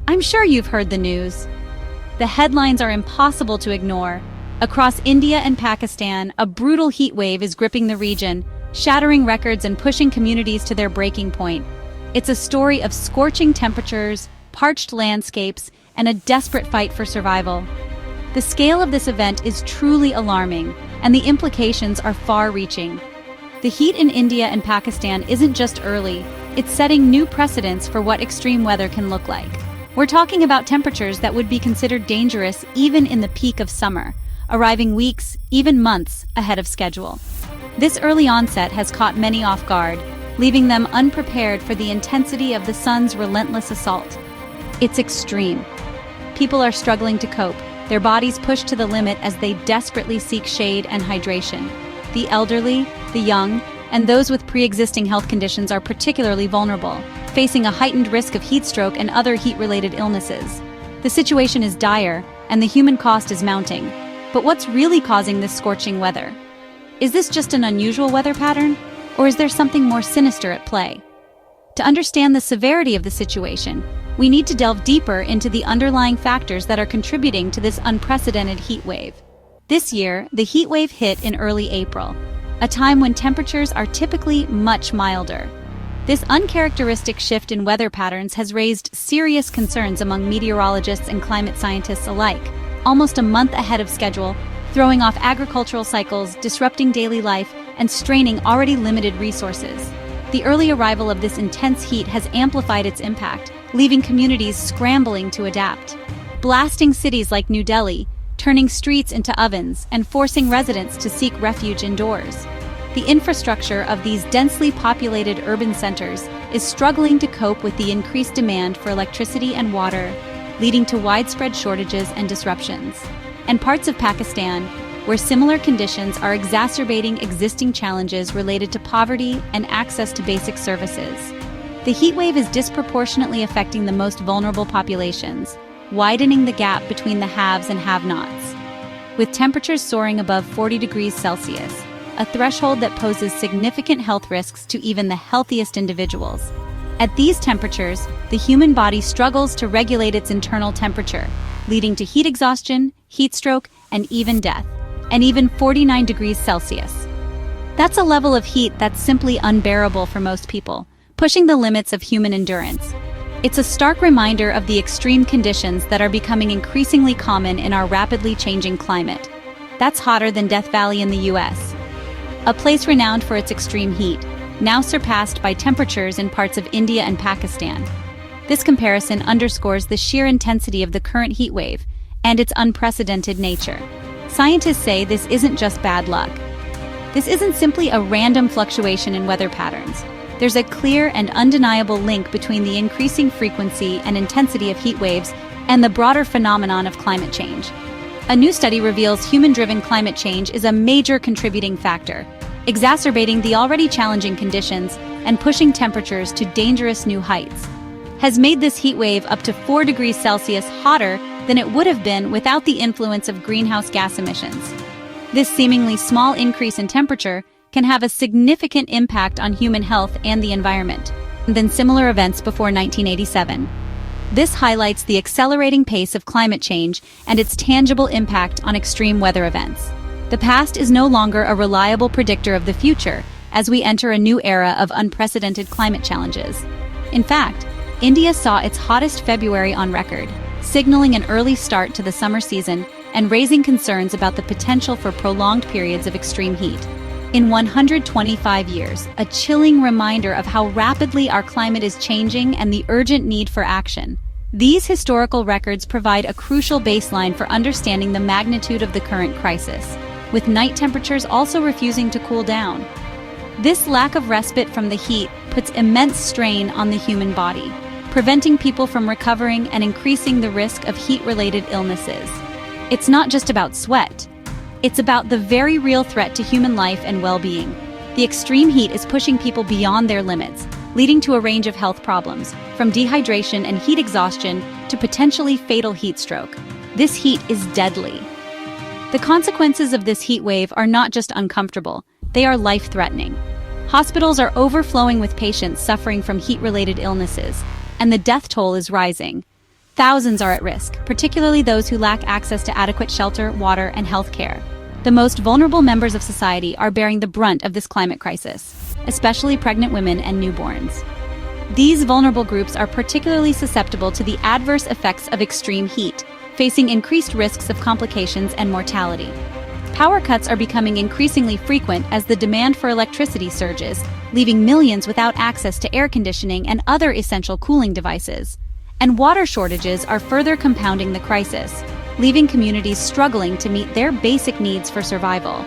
I'm sure you've heard the news. The headlines are impossible to ignore. Across India and Pakistan, a brutal heat wave is gripping the region, shattering records and pushing communities to their breaking point. It's a story of scorching temperatures, parched landscapes, and a desperate fight for survival. The scale of this event is truly alarming, and the implications are far-reaching. The heat in India and Pakistan isn't just early, it's setting new precedents for what extreme weather can look like. We're talking about temperatures that would be considered dangerous even in the peak of summer, arriving weeks, even months, ahead of schedule. This early onset has caught many off guard, leaving them unprepared for the intensity of the sun's relentless assault. It's extreme. People are struggling to cope, their bodies pushed to the limit as they desperately seek shade and hydration. The elderly, the young, and those with pre-existing health conditions are particularly vulnerable, facing a heightened risk of heat stroke and other heat-related illnesses. The situation is dire, and the human cost is mounting. But what's really causing this scorching weather? Is this just an unusual weather pattern, or is there something more sinister at play? To understand the severity of the situation, we need to delve deeper into the underlying factors that are contributing to this unprecedented heat wave. This year, the heat wave hit in early April, a time when temperatures are typically much milder. This uncharacteristic shift in weather patterns has raised serious concerns among meteorologists and climate scientists alike, almost a month ahead of schedule, throwing off agricultural cycles, disrupting daily life, and straining already limited resources. The early arrival of this intense heat has amplified its impact, leaving communities scrambling to adapt. Blasting cities like New Delhi, turning streets into ovens, and forcing residents to seek refuge indoors. The infrastructure of these densely populated urban centers is struggling to cope with the increased demand for electricity and water, leading to widespread shortages and disruptions. And parts of Pakistan, where similar conditions are exacerbating existing challenges related to poverty and access to basic services. The heat wave is disproportionately affecting the most vulnerable populations, widening the gap between the haves and have-nots. With temperatures soaring above 40 degrees Celsius, a threshold that poses significant health risks to even the healthiest individuals. At these temperatures, the human body struggles to regulate its internal temperature, leading to heat exhaustion, heat stroke, and even death. And even 49 degrees Celsius. That's a level of heat that's simply unbearable for most people, pushing the limits of human endurance. It's a stark reminder of the extreme conditions that are becoming increasingly common in our rapidly changing climate. That's hotter than Death Valley in the US, a place renowned for its extreme heat, now surpassed by temperatures in parts of India and Pakistan. This comparison underscores the sheer intensity of the current heat wave and its unprecedented nature. Scientists say this isn't just bad luck. This isn't simply a random fluctuation in weather patterns. There's a clear and undeniable link between the increasing frequency and intensity of heat waves and the broader phenomenon of climate change. A new study reveals human-driven climate change is a major contributing factor, exacerbating the already challenging conditions and pushing temperatures to dangerous new heights. Has made this heat wave up to 4 degrees Celsius hotter than it would have been without the influence of greenhouse gas emissions. This seemingly small increase in temperature can have a significant impact on human health and the environment than similar events before 1987. This highlights the accelerating pace of climate change and its tangible impact on extreme weather events. The past is no longer a reliable predictor of the future as we enter a new era of unprecedented climate challenges. In fact, India saw its hottest February on record, signaling an early start to the summer season and raising concerns about the potential for prolonged periods of extreme heat. In 125 years, a chilling reminder of how rapidly our climate is changing and the urgent need for action. These historical records provide a crucial baseline for understanding the magnitude of the current crisis, with night temperatures also refusing to cool down. This lack of respite from the heat puts immense strain on the human body, preventing people from recovering and increasing the risk of heat-related illnesses. It's not just about sweat. It's about the very real threat to human life and well-being. The extreme heat is pushing people beyond their limits, leading to a range of health problems, from dehydration and heat exhaustion to potentially fatal heat stroke. This heat is deadly. The consequences of this heat wave are not just uncomfortable, they are life-threatening. Hospitals are overflowing with patients suffering from heat-related illnesses, and the death toll is rising. Thousands are at risk, particularly those who lack access to adequate shelter, water, and health care. The most vulnerable members of society are bearing the brunt of this climate crisis, especially pregnant women and newborns. These vulnerable groups are particularly susceptible to the adverse effects of extreme heat, facing increased risks of complications and mortality. Power cuts are becoming increasingly frequent as the demand for electricity surges, leaving millions without access to air conditioning and other essential cooling devices. And water shortages are further compounding the crisis, leaving communities struggling to meet their basic needs for survival.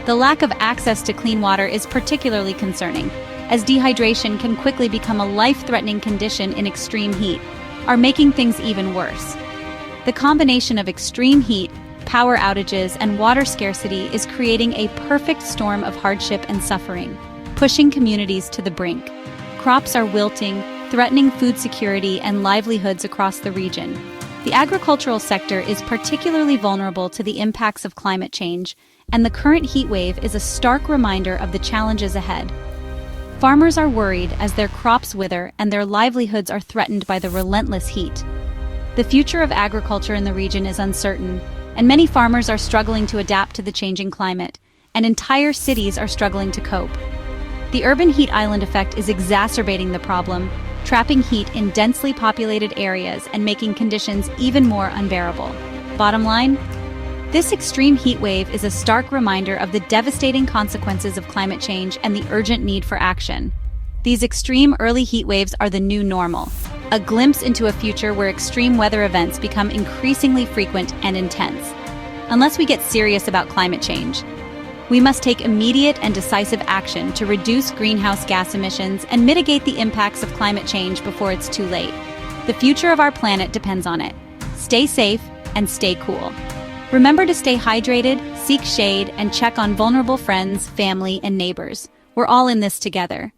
The lack of access to clean water is particularly concerning, as dehydration can quickly become a life-threatening condition in extreme heat, are making things even worse. The combination of extreme heat, power outages, and water scarcity is creating a perfect storm of hardship and suffering, pushing communities to the brink. Crops are wilting, threatening food security and livelihoods across the region. The agricultural sector is particularly vulnerable to the impacts of climate change, and the current heat wave is a stark reminder of the challenges ahead. Farmers are worried as their crops wither and their livelihoods are threatened by the relentless heat. The future of agriculture in the region is uncertain, and many farmers are struggling to adapt to the changing climate, and entire cities are struggling to cope. The urban heat island effect is exacerbating the problem, trapping heat in densely populated areas and making conditions even more unbearable. Bottom line, this extreme heat wave is a stark reminder of the devastating consequences of climate change and the urgent need for action. These extreme early heat waves are the new normal, a glimpse into a future where extreme weather events become increasingly frequent and intense. Unless we get serious about climate change, we must take immediate and decisive action to reduce greenhouse gas emissions and mitigate the impacts of climate change before it's too late. The future of our planet depends on it. Stay safe and stay cool. Remember to stay hydrated, seek shade, and check on vulnerable friends, family, and neighbors. We're all in this together.